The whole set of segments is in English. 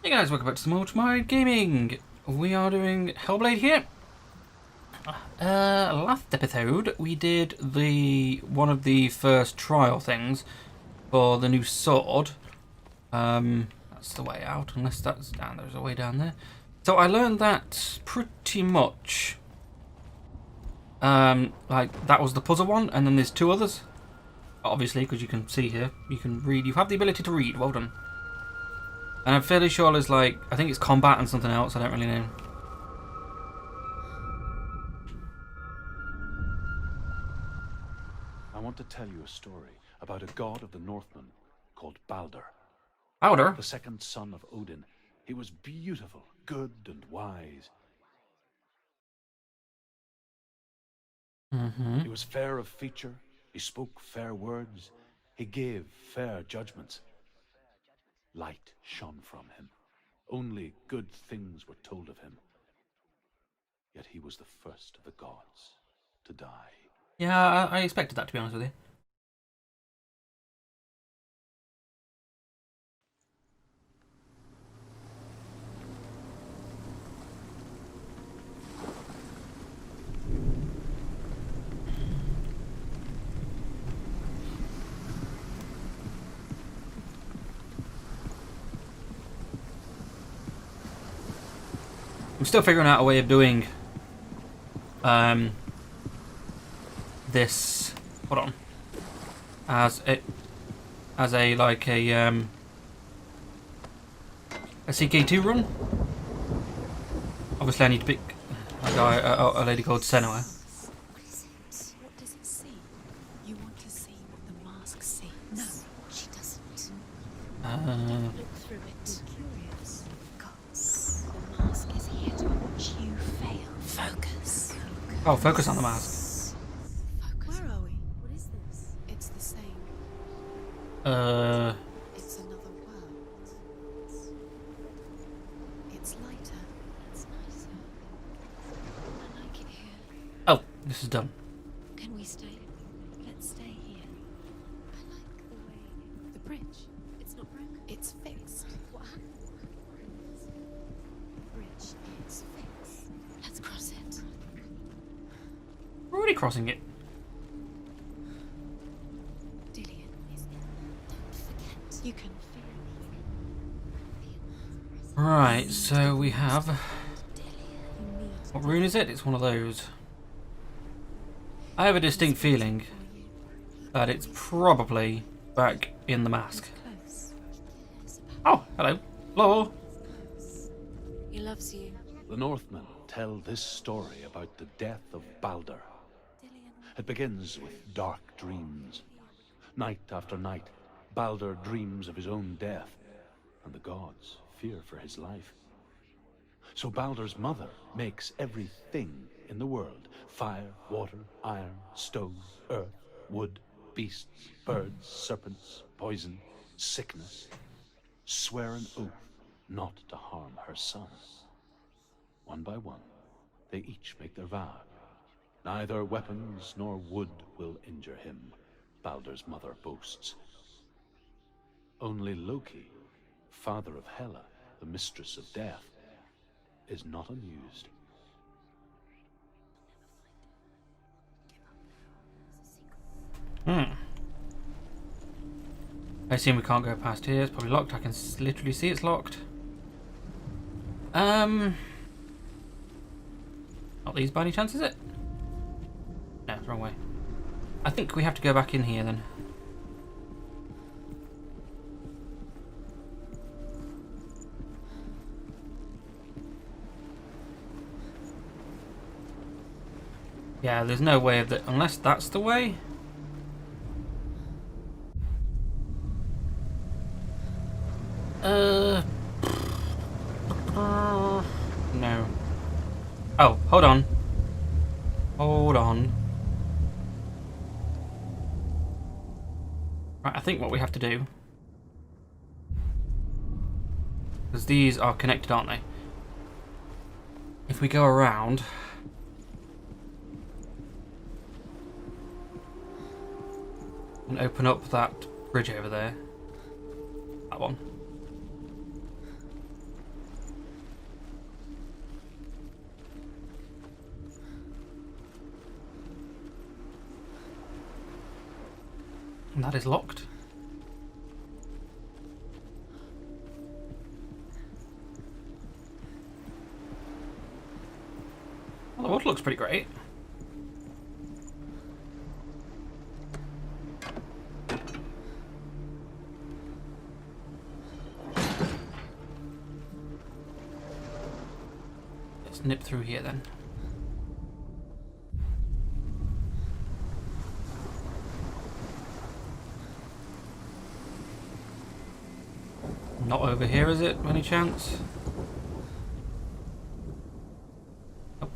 Hey guys, welcome back to some Ultrawide Gaming. We are doing Hellblade here. Last episode we did one of the first trial things for the new sword. That's the way out, unless that's down. There's a way down there. So I learned that pretty much. Like that was the puzzle one, and then there's two others. Obviously, because you can see here, you can read. You have the ability to read. Well done. And I'm fairly sure there's like, I think it's combat and something else, I don't really know. I want to tell you a story about a god of the Northmen called Balder. Balder? The second son of Odin. He was beautiful, good and wise. He was fair of feature, he spoke fair words, he gave fair judgments. Light shone from him. Only good things were told of him. Yet he was the first of the gods to die. Yeah, I expected that, to be honest with you. I'm still figuring out a way of doing this. Hold on. As a CK2 run. Obviously, I need to pick a lady called Senua. What does it see? You want to see what the mask sees. No, she doesn't. Look through it. Curious. Gods. The mask is here to watch you fail. Focus. Oh, focus on the mask. Focus. Where are we? What is this? It's the same. It's another world. It's lighter. It's nicer. I like it here. Oh, this is done. Can we stay? Let's stay here. I like the way... The bridge. It's not broken. It's fixed. What happened? The bridge is fixed. Let's cross it. We're already crossing it. Dillian is in. Don't forget. You can feel it. Right, so we have... Dillian. You need What rune is it? It's one of those. I have a distinct feeling that it's probably back in the mask. close. Oh, hello. Hello. He loves you. The Northmen tell this story about the death of Balder. Dillian. It begins with dark dreams. Night after night, Balder dreams of his own death, and the gods fear for his life. So Balder's mother makes everything in the world: fire, water, iron, stone, earth, wood, beasts, birds, serpents, poison, sickness. Swear an oath not to harm her son. One by one, they each make their vow. Neither weapons nor wood will injure him, Balder's mother boasts. Only Loki, father of Hela, the mistress of death, is not amused. I assume we can't go past here. It's probably locked. I can literally see it's locked. Not these by any chance, is it? No, it's the wrong way. I think we have to go back in here then. Yeah, there's no way of that unless that's the way. No. Oh, hold on. Hold on. Right, I think what we have to do, because these are connected, aren't they? If we go around, and open up that bridge over there, that one. And that is locked. Well, the water looks pretty great. Let's nip through here then. Not over here, is it, by any chance? Nope.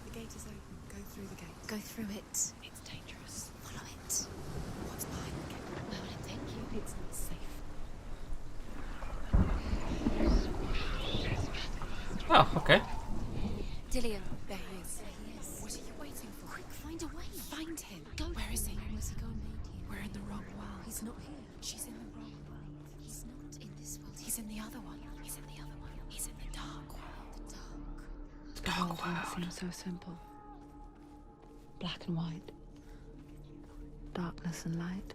The gate is open. Go through the gate. Go through it. It's dangerous. Follow it. What's behind the gate? Where would it take you? It's not safe. Oh, okay. Dillion. There he is. There he is. What are you waiting for? Quick, find a way. Find him. Go. Where is he? Where has he gone? We're in the wrong world. He's not here. She's in the wrong world. He's not in this world. He's in the other one. He's in the other one. He's in the dark world. The dark. Dark All world. seems so simple. Black and white. Darkness and light.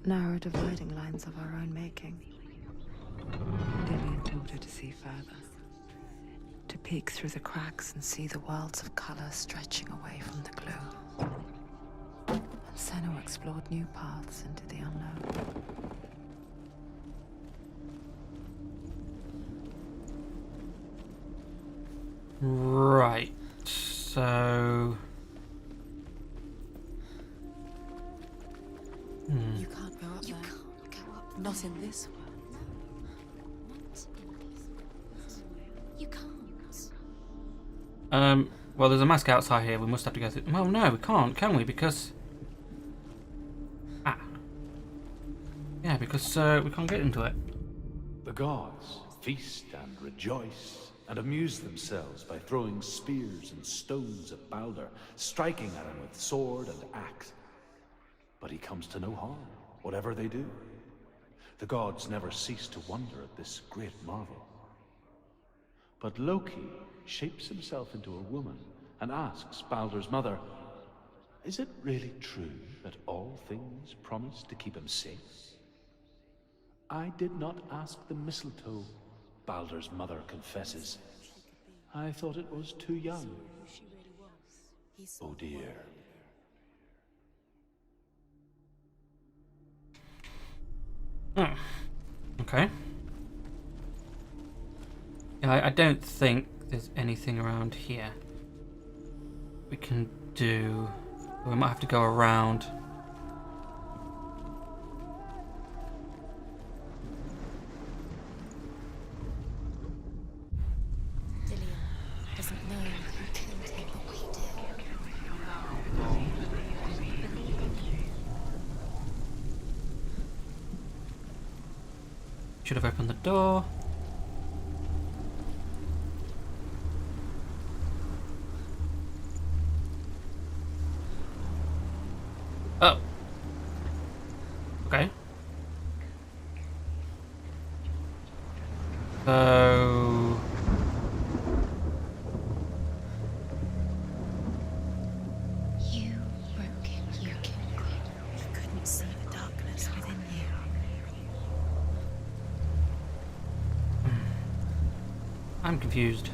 Narrow dividing lines of our own making. Dillian taught her to see further. To peek through the cracks and see the worlds of color stretching away from the glue. And Senua explored new paths into the unknown. Right. So. You can't go up there. You can't go up there. Not in this world. No. Not in this world. You can't. Well, there's a mask outside here. We must have to go through. Well, no, we can't, can we? Because. Ah. Yeah, because we can't get into it. The gods feast and rejoice and amuse themselves by throwing spears and stones at Baldur, striking at him with sword and axe. But he comes to no harm, whatever they do. The gods never cease to wonder at this great marvel. But Loki shapes himself into a woman and asks Baldur's mother, is it really true that all things promise to keep him safe? I did not ask the mistletoe, Baldur's mother confesses. I thought it was too young. Oh dear. Oh. Okay. Yeah, I don't think there's anything around here we can do. We might have to go around. Dillion doesn't know who killed him, but we do. Should have opened the door. Oh. Okay. So. You broke him. You killed him. You couldn't see the darkness within you. I'm confused.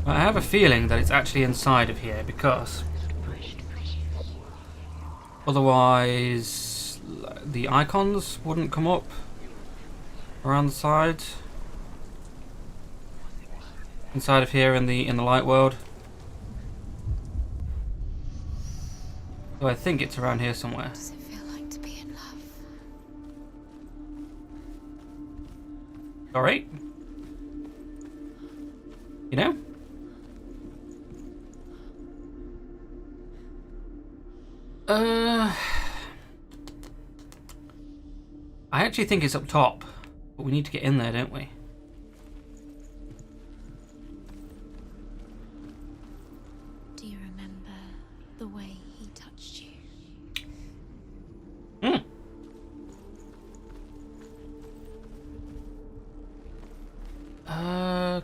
I have a feeling that it's actually inside of here because otherwise the icons wouldn't come up around the side. Inside of here in the light world. So I think it's around here somewhere. Does it feel like to be in love? Alright. You know? I actually think it's up top, but we need to get in there, don't we? Do you remember the way he touched you? Hmm.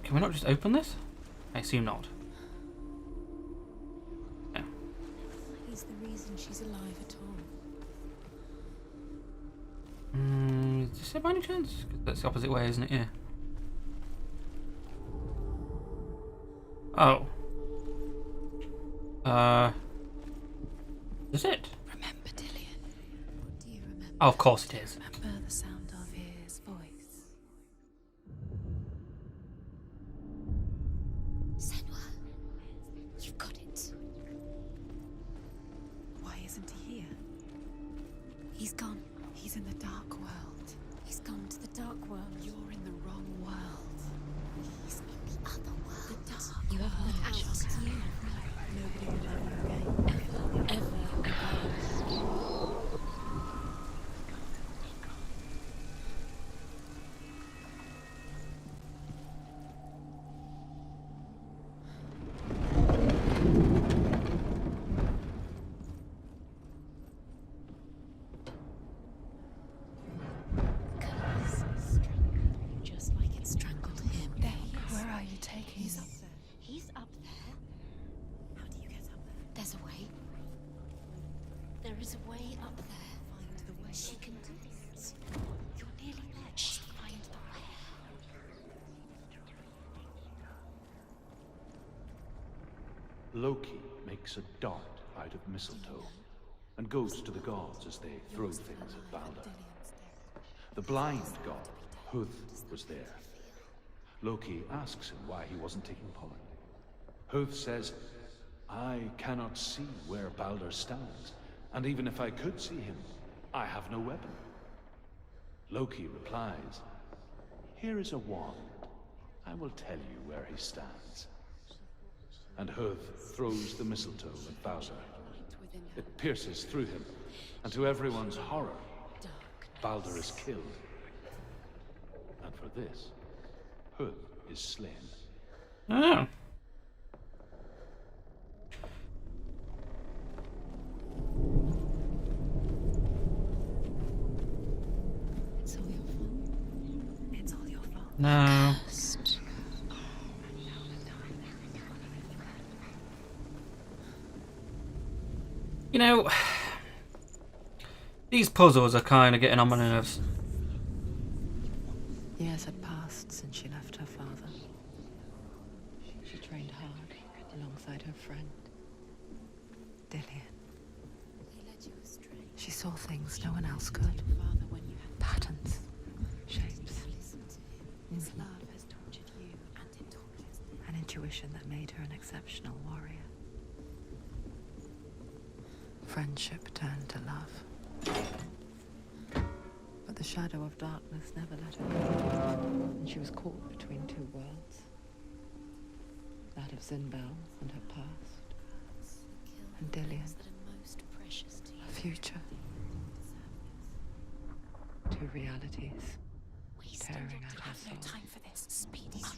Can we not just open this? I assume not. is the reason she's alive at all. Is it by any chance? 'Cause that's the opposite way, isn't it? Yeah. Oh. Is it? Remember, Dillian? What do you remember? Oh, of course it is. Remember the sound of his voice? Senua, you've got it. Why isn't he here? He's gone. He's in the dark world. He's gone to the dark world. You're in the wrong world. He's in the other world. The dark. You have not asked you. Nobody will love you again. Ever again. Just like it strangled him. Where are you taking He's up there. He's up there. How do you get up there? There's a way. There is a way up there. Find the way. She can do it. You're nearly there. Just find the way. Loki makes a dart out of mistletoe and goes to the gods as they throw things at Balder. The blind god, Huth, was there. Loki asks him why he wasn't taking part. Huth says, I cannot see where Balder stands, and even if I could see him, I have no weapon. Loki replies, here is a wand. I will tell you where he stands. And Huth throws the mistletoe at Balder. It pierces through him, and to everyone's horror, Balder is killed. And for this, Huth is slain. Oh. It's all your fault. It's all your fault. No. Cursed. You know, these puzzles are kind of getting on my nerves. Years had passed since she left her father. She trained hard alongside her friend, Dillian. He led you astray. She saw things no one else could. Father, when you had Patterns, shapes, listen to him. His love has tortured you, and it tortures me. an intuition that made her an exceptional warrior. Friendship turned to love. But the shadow of darkness never let her go, and she was caught between two worlds. That of Zinbel and her past, and Dillian, That are most precious to you. her future. Two realities tearing at her soul. No time for this. Speed up.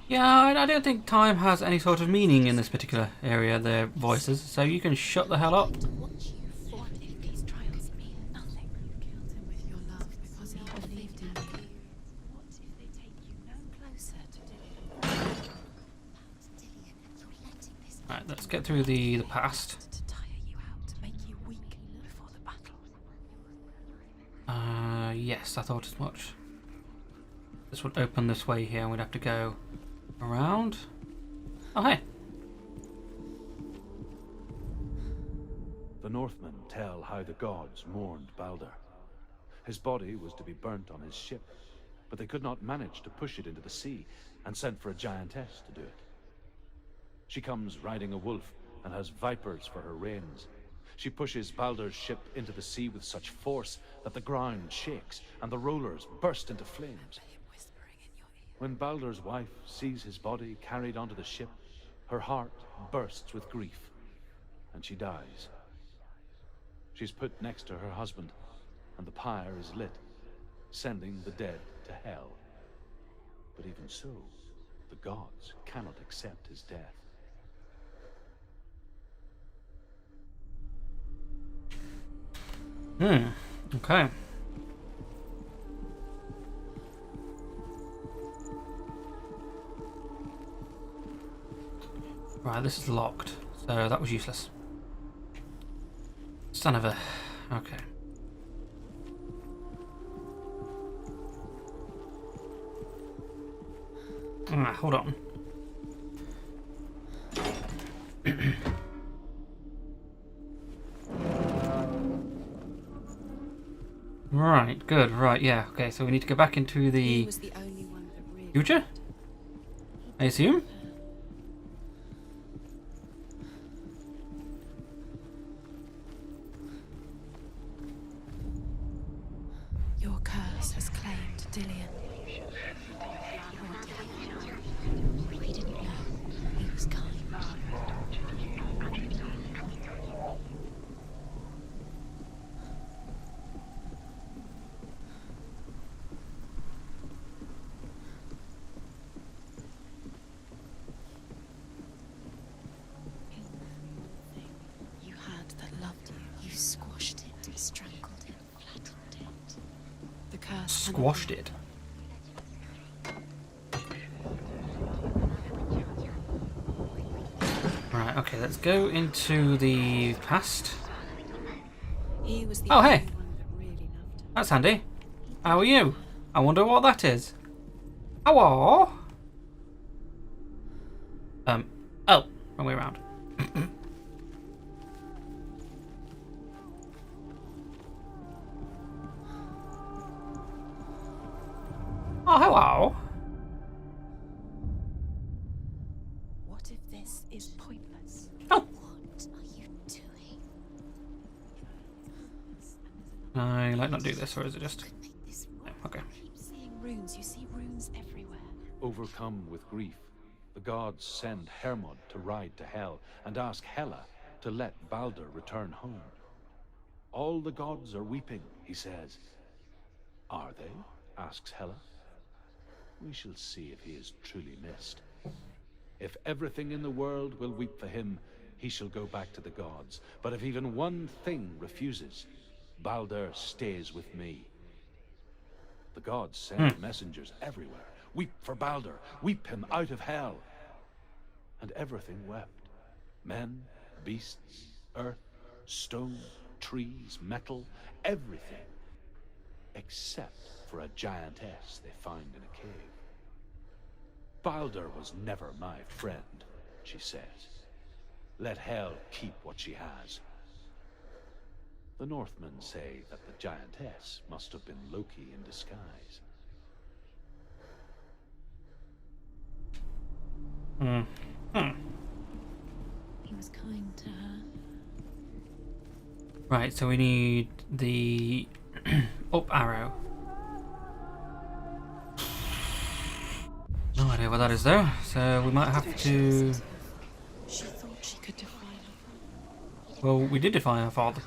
Yeah, I don't think time has any sort of meaning in this particular area, their voices, so you can shut the hell up. What you for if these trials mean nothing? You killed him with your love because he believed in you. What if they take you no closer to Dillian? You're letting this Right, let's get through the past. to tire you out, to make you weak before the battle. Yes, I thought as much. This would open this way here, and we'd have to go around. Oh, hey. The Northmen tell how the gods mourned Balder. His body was to be burnt on his ship, but they could not manage to push it into the sea, and sent for a giantess to do it. She comes riding a wolf and has vipers for her reins. She pushes Balder's ship into the sea with such force that the ground shakes and the rollers burst into flames. When Balder's wife sees his body carried onto the ship, her heart bursts with grief, and she dies. She's put next to her husband, and the pyre is lit, sending the dead to hell. But even so, the gods cannot accept his death. Okay. Right, this is locked, so that was useless. Son of a... Okay. Hold on. Right, good, right, yeah. Okay, so we need to go back into He the was the only one that really future, I assume? Your curse has claimed Dillion. Poor Dillion. We didn't know. He was kind. You had that loved you. You squashed it, strangled it, flattened it. The curse Squashed it. Right, okay, let's go into the past. He was the Oh, only hey. one that really loved her. That's handy. How are you? I wonder what that is. Hello? Oh, wrong way around. Oh, hello. What if this is pointless? Oh. What are you doing? I like not do this, or is it just... Could make this work. Okay. Keep seeing runes. You see runes everywhere. Overcome with grief, the gods send Hermod to ride to Hell and ask Hela to let Baldur return home. All the gods are weeping, he says. Are they? Asks Hela. We shall see if he is truly missed. If everything in the world will weep for him, he shall go back to the gods. But if even one thing refuses, Baldur stays with me. The gods send messengers everywhere. Weep for Baldur. Weep him out of hell. And everything wept. Men, beasts, earth, stone, trees, metal, everything. Except for a giantess they find in a cave. Baldur was never my friend, she says. Let Hel keep what she has. The Northmen say that the giantess must have been Loki in disguise. He was kind to her. Right, so we need the up arrow. No idea what that is though, so we might have to... She thought she could defy her. Well, we did defy our father.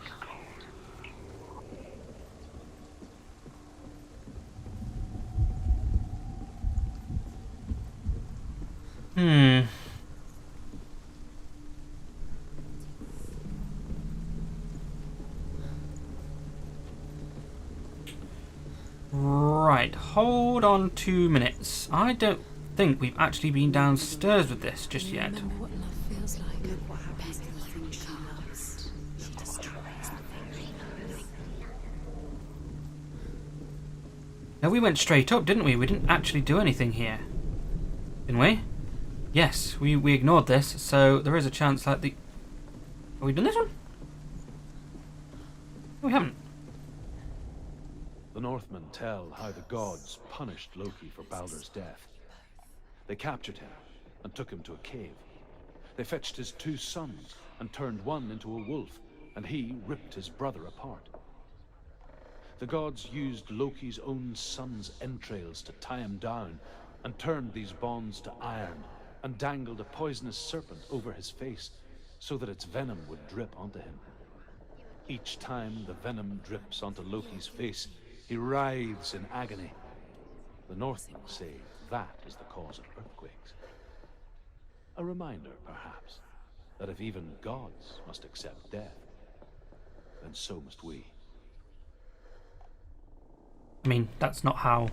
Right, hold on 2 minutes. I don't think we've actually been downstairs with this just yet. Remember what love feels like. Look what happens to the thing she loves. She destroys the thing she loves. No, we went straight up, didn't we? We didn't actually do anything here. Didn't we? Yes, we ignored this, so there is a chance that the... Have we done this one? No, we haven't. The Northmen tell how the gods punished Loki for Baldur's death. They captured him and took him to a cave. They fetched his 2 sons and turned one into a wolf, and he ripped his brother apart. The gods used Loki's own son's entrails to tie him down and turned these bonds to iron and dangled a poisonous serpent over his face so that its venom would drip onto him. Each time the venom drips onto Loki's face, he writhes in agony. The Northmen say that is the cause of earthquakes. A reminder, perhaps, that if even gods must accept death, then so must we. I mean, that's not how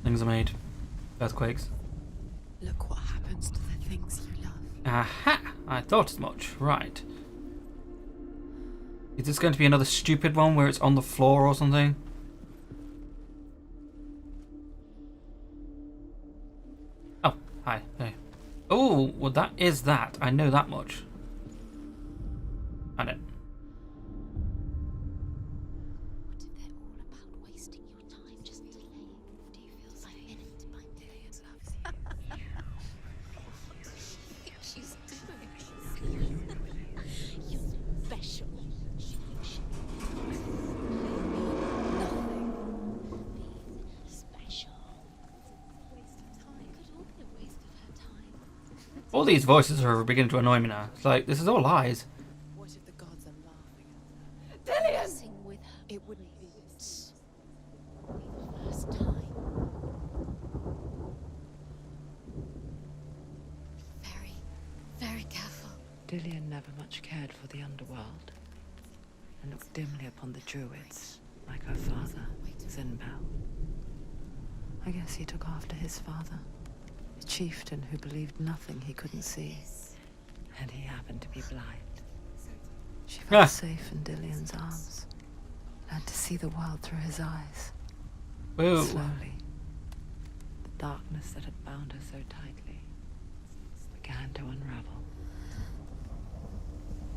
things are made. Earthquakes. Look what Aha! I thought as much. Right. Is this going to be another stupid one where it's on the floor or something? Oh, hi. Hey. Oh, well that is that. I know that much. I know. What if they're all about wasting your time just to leave? Do you feel so minute by minute loves you? She's doing. You're special. Nothing. Being special. Waste of time. It could all be a waste of her time. All these voices are beginning to annoy me now. It's like, this is all lies. What if the gods are laughing at her? Dillian! Sing with her. It wouldn't be this. The first time. Very, very careful. Dillian never much cared for the underworld, and looked dimly upon the druids, like her father, Zinbel. I guess he took after his father, a chieftain who believed nothing he couldn't see. And he happened to be blind. She felt safe in Dillian's arms, learned to see the world through his eyes. Whoa. Slowly, the darkness that had bound her so tightly began to unravel.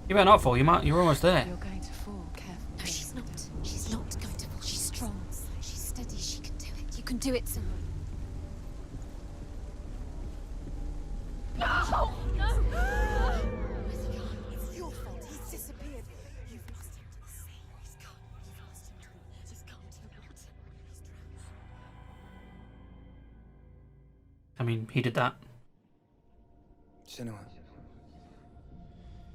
You better not fall. You're almost there. You're going to fall. Careful. No, she's not. She's not going to fall. She's strong. She's steady. She can do it. You can do it, Senua. No! No! It's your fault. He's disappeared. You've lost him to the sea. He's gone. You've lost him to the... Just come to the water. I mean, he did that. Senua.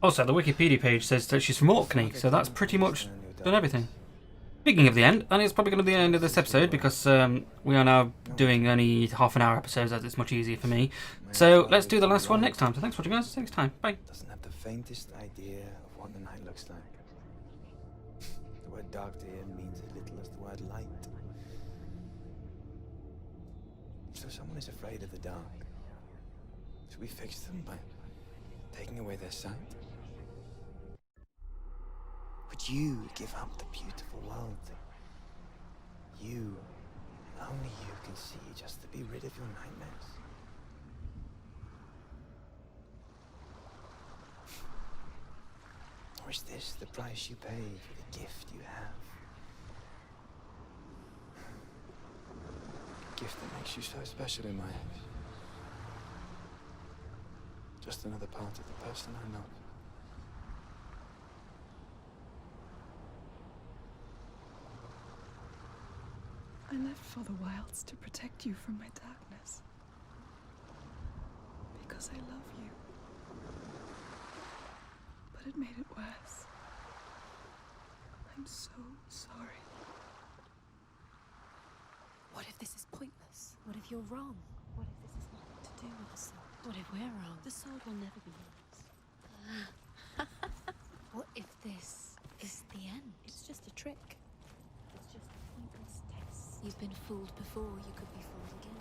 Also, the Wikipedia page says that she's from Orkney, so that's pretty much done everything. Speaking of the end, and it's probably going to be the end of this episode because we are now doing only half-an-hour episodes as it's much easier for me. So let's do the last one next time. So thanks for watching, guys. See you next time. Bye. Doesn't have the faintest idea of what the night looks like. The word dark to him means as little as the word light. So someone is afraid of the dark. Should we fix them by taking away their sight? Would you give up the beautiful world that you, only you can see, just to be rid of your nightmares? Or is this the price you pay for the gift you have? A gift that makes you so special in my eyes. Just another part of the person I love. I left for the wilds to protect you from my darkness. Because I love you. But it made it worse. I'm so sorry. What if this is pointless? What if you're wrong? What if this is nothing to do with the sword? What if we're wrong? The sword will never be yours. What if this is the end? It's just a trick. It's just a pointless test. You've been fooled before, you could be fooled again.